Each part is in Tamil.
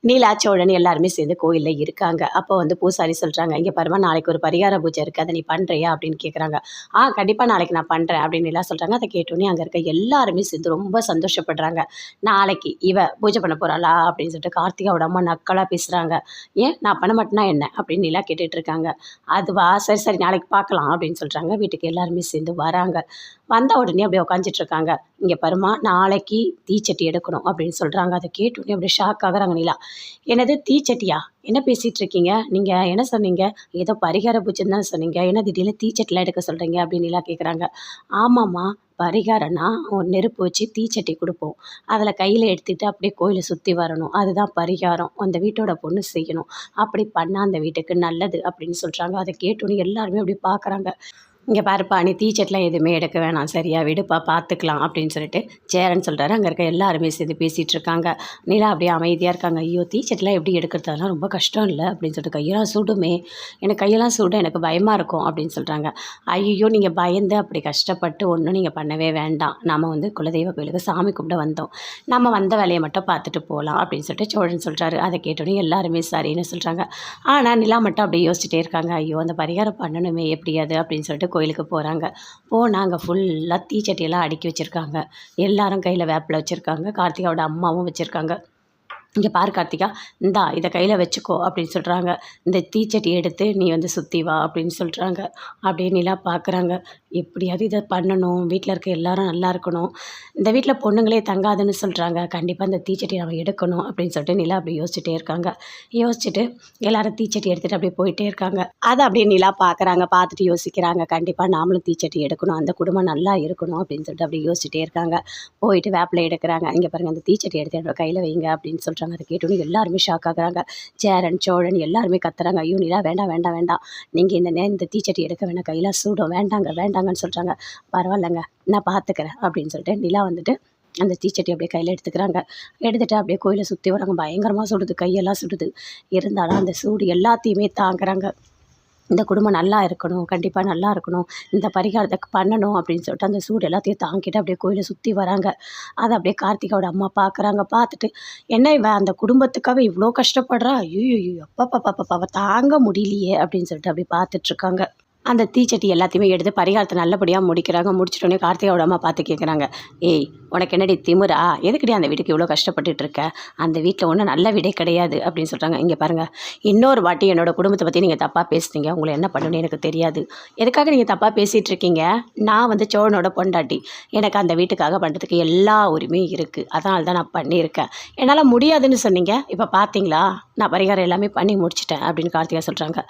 நீலா, சோழன் எல்லாருமே சேர்ந்து கோயிலில் இருக்காங்க. அப்போ வந்து பூசாரி சொல்கிறாங்க, இங்கே பாருமா நாளைக்கு ஒரு பரிகார பூஜை இருக்குது, அதை நீ பண்ணுறியா அப்படின்னு கேட்குறாங்க. கண்டிப்பாக நாளைக்கு நான் பண்ணுறேன் அப்படின்னு நீலா சொல்கிறாங்க. அதை கேட்டோன்னே அங்கே இருக்க எல்லாருமே சேர்ந்து ரொம்ப சந்தோஷப்படுறாங்க. நாளைக்கு இவ பூஜை பண்ண போகிறாளா அப்படின்னு சொல்லிட்டு கார்த்திகாவோட அம்மா நக்கலாக பேசுகிறாங்க. ஏன் நான் பண்ண மாட்டேன்னா என்ன அப்படின்னு நீலா கேட்டுட்டு இருக்காங்க. அதுவா, சரி சரி நாளைக்கு பார்க்கலாம் அப்படின்னு சொல்கிறாங்க. வீட்டுக்கு எல்லாருமே சேர்ந்து வராங்க. வந்த உடனே அப்படியே உட்காந்துட்டு இருக்காங்க. இங்கே பாருமா நாளைக்கு தீச்சட்டி எடுக்கணும் அப்படின்னு சொல்கிறாங்க. அதை கேட்டோன்னே அப்படியே ஷாக் ஆகுறாங்க நீலா. என்னது தீச்சட்டியா? என்ன பேசிகிட்டு இருக்கீங்க? நீங்கள் என்ன சொன்னீங்க? ஏதோ பரிகார பூஜைன்னு தானே சொன்னீங்க, என்ன திடீர்னு தீச்சட்டிலாம் எடுக்க சொல்கிறீங்க அப்படின்னு நீலா கேட்குறாங்க. ஆமாம்மா, பரிகாரம்னா ஒரு நெருப்பு வச்சு தீச்சட்டி கொடுப்போம், அதில் கையில் எடுத்துகிட்டு அப்படியே கோயிலை சுற்றி வரணும், அதுதான் பரிகாரம், அந்த வீட்டோட பொண்ணு செய்யணும், அப்படி பண்ணால் அந்த வீட்டுக்கு நல்லது அப்படின்னு சொல்கிறாங்க. அதை கேட்டோன்னே எல்லாருமே அப்படி பார்க்குறாங்க. இங்கே பாருப்பா, நீ டீச்சர்ட்லாம் எதுவுமே எடுக்க வேணாம், சரியா விடுப்பா பார்த்துக்கலாம் அப்படின்னு சொல்லிட்டு சேரன் சொல்கிறாரு. அங்கே இருக்க எல்லாருமே சேர்ந்து பேசிகிட்டு இருக்காங்க. நிலா அப்படியே அமைதியாக இருக்காங்க. ஐயோ டீச்சர்ட்லாம் எப்படி எடுக்கிறதெல்லாம் ரொம்ப கஷ்டம் இல்லை அப்படின்னு சொல்லிட்டு, கையெல்லாம் சுடுமே, எனக்கு கையெல்லாம் சுடும், எனக்கு பயமாக இருக்கும் அப்படின்னு சொல்கிறாங்க. ஐயோ நீங்கள் பயந்து அப்படி கஷ்டப்பட்டு ஒன்றும் நீங்கள் பண்ணவே வேண்டாம், நம்ம வந்து குலதெய்வ கோயிலுக்கு சாமி கும்பிட வந்தோம், நம்ம வந்த வேலையை மட்டும் பார்த்துட்டு போகலாம் அப்படின்னு சொல்லிட்டு சோழன் சொல்கிறாரு. அதை கேட்டோன்னே எல்லாருமே சரின்னு சொல்கிறாங்க. ஆனால் நிலா மட்டும் அப்படியே யோசிச்சுட்டே இருக்காங்க. ஐயோ அந்த பரிகாரம் பண்ணணுமே எப்படியாது அப்படின்னு சொல்லிட்டு கோயிலுக்கு போகிறாங்க. போனால் அங்கே ஃபுல்லாக தீச்சட்டியெல்லாம் அடுக்கி வச்சுருக்காங்க. எல்லாரும் கையில் வேப்பில வச்சுருக்காங்க. கார்த்திகாவோட அம்மாவும் வச்சுருக்காங்க. இங்கே பாரு கார்த்திகா, இந்தா இதை கையில் வச்சுக்கோ அப்படின்னு சொல்கிறாங்க. இந்த தீச்சட்டி எடுத்து நீ வந்து சுற்றி வா அப்படின்னு சொல்கிறாங்க. அப்படியே நிலா பார்க்குறாங்க. எப்படியாவது இதை பண்ணணும், வீட்டில் இருக்க எல்லாரும் நல்லா இருக்கணும், இந்த வீட்டில் பொண்ணுங்களே தங்காதுன்னு சொல்கிறாங்க, கண்டிப்பாக இந்த தீச்சட்டி நம்ம எடுக்கணும் அப்படின்னு சொல்லிட்டு நிலா அப்படி யோசிச்சுட்டே இருக்காங்க. யோசிச்சுட்டு எல்லாரும் தீச்சட்டி எடுத்துகிட்டு அப்படியே போயிட்டே இருக்காங்க. அதை அப்படியே நிலா பார்க்குறாங்க. பார்த்துட்டு யோசிக்கிறாங்க, கண்டிப்பாக நாமளும் தீச்சட்டி எடுக்கணும், அந்த குடும்பம் நல்லா இருக்கணும் அப்படின்னு சொல்லிட்டு அப்படியே யோசிச்சுட்டே இருக்காங்க. போயிட்டு வேப்பில எடுக்கிறாங்க. இங்கே பாருங்கள், அந்த தீச்சட்டி எடுத்து என்னோட கையில் வைங்க அப்படின்னு சொல்கிறாங்க. அதை கேட்டோன்னு எல்லாருமே ஷாக் ஆகுறாங்க. சேரன், சோழன் எல்லாருமே கத்துறாங்க. ஐயோ நிலா வேண்டாம் வேண்டாம் வேண்டாம், நீங்கள் இந்த தீச்சட்டி எடுக்க வேணாம், கையில் சூடும், வேண்டாங்க வேண்டாங்கன்னு சொல்கிறாங்க. பரவாயில்லைங்க நான் பார்த்துக்கிறேன் அப்படின்னு சொல்லிட்டு நிலா வந்துட்டு அந்த தீச்சட்டி அப்படியே கையில் எடுத்துக்கிறாங்க. எடுத்துகிட்டு அப்படியே கோயிலை சுற்றி வராங்க. பயங்கரமாக சுடுது, கையெல்லாம் சுடுது. இருந்தாலும் அந்த சூடு எல்லாத்தையுமே தாங்குறாங்க. இந்த குடும்பம் நல்லா இருக்கணும், கண்டிப்பாக நல்லா இருக்கணும், இந்த பரிகாரத்தை பண்ணணும் அப்படின்னு சொல்லிட்டு அந்த சூடு எல்லாத்தையும் தாங்கிட்டு அப்படியே கோயிலை சுற்றி வராங்க. அதை அப்படியே கார்த்திகாவோட அம்மா பார்க்குறாங்க. பார்த்துட்டு, என்ன இவ அந்த குடும்பத்துக்காக இவ்வளோ கஷ்டப்படுறா, ஐயோ அப்பா தாங்க முடியலையே அப்படின்னு சொல்லிட்டு அப்படியே பார்த்துட்ருக்காங்க. அந்த தீச்சட்டி எல்லாத்தையுமே எடுத்து பரிகாரத்தை நல்லபடியாக முடிக்கிறாங்க. முடிச்சிட்டோன்னே கார்த்திகாவோட அம்மா பார்த்து கேட்குறாங்க, ஏய் உனக்கு என்னடி திமிரா, எதுக்கடி அந்த வீட்டுக்கு இவ்வளோ கஷ்டப்பட்டுட்டு இருக்க, அந்த வீட்டில் ஒன்றும் நல்ல வீடே கிடையாது அப்படின்னு சொல்கிறாங்க. இங்கே பாருங்கள், இன்னொரு வாட்டி என்னோடய குடும்பத்தை பற்றி நீங்கள் தப்பாக பேசுனீங்க, உங்களை என்ன பண்ணணும்னு எனக்கு தெரியாது, எதுக்காக நீங்கள் தப்பாக பேசிகிட்டு இருக்கீங்க, நான் வந்து சோழனோட பொண்டாட்டி, எனக்கு அந்த வீட்டுக்காக பண்ணுறதுக்கு எல்லா உரிமையும் இருக்குது, அதனால தான் நான் பண்ணியிருக்கேன், என்னால் முடியாதுன்னு சொன்னீங்க, இப்போ பார்த்தீங்களா நான் பரிகாரம் எல்லாமே பண்ணி முடிச்சிட்டேன் அப்படின்னு கார்த்திகா சொல்கிறாங்க.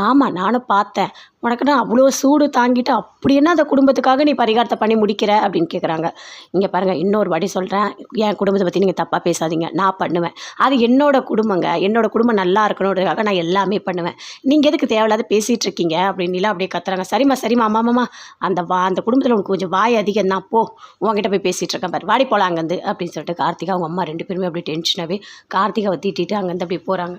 ஆமாம் நானும் பார்த்தேன், உனக்கு நான் அவ்வளோ சூடு தாங்கிட்டு அப்படி என்ன அந்த குடும்பத்துக்காக நீ பரிகாரத்தை பண்ணி முடிக்கிற அப்படின்னு கேட்குறாங்க. இங்கே பாருங்கள், இன்னொரு வாட்டி சொல்கிறேன், என் குடும்பத்தை பற்றி நீங்கள் தப்பாக பேசாதீங்க, நான் பண்ணுவேன், அது என்னோடய குடும்பங்க, என்னோடய குடும்பம் நல்லா இருக்கணுன்றதுக்காக நான் எல்லாமே பண்ணுவேன், நீங்கள் எதுக்கு தேவையில்லாத பேசிகிட்டு இருக்கீங்க அப்படின்னு அப்படியே கத்துறாங்க. சரிம்மா ஆமாம்மா, அந்த குடும்பத்தில் உனக்கு கொஞ்சம் வாய் அதிகம் தான், போ உங்ககிட்ட போய் பேசிகிட்டு இருக்கேன் பாரு, வாடி போகலாம் அங்கேருந்து அப்படின்னு சொல்லிட்டு கார்த்திகா அவங்க அம்மா ரெண்டு பேருமே அப்படியே டென்ஷனாகவே கார்த்திகாவை திட்டிட்டு அங்கேருந்து அப்படியே போகிறாங்க.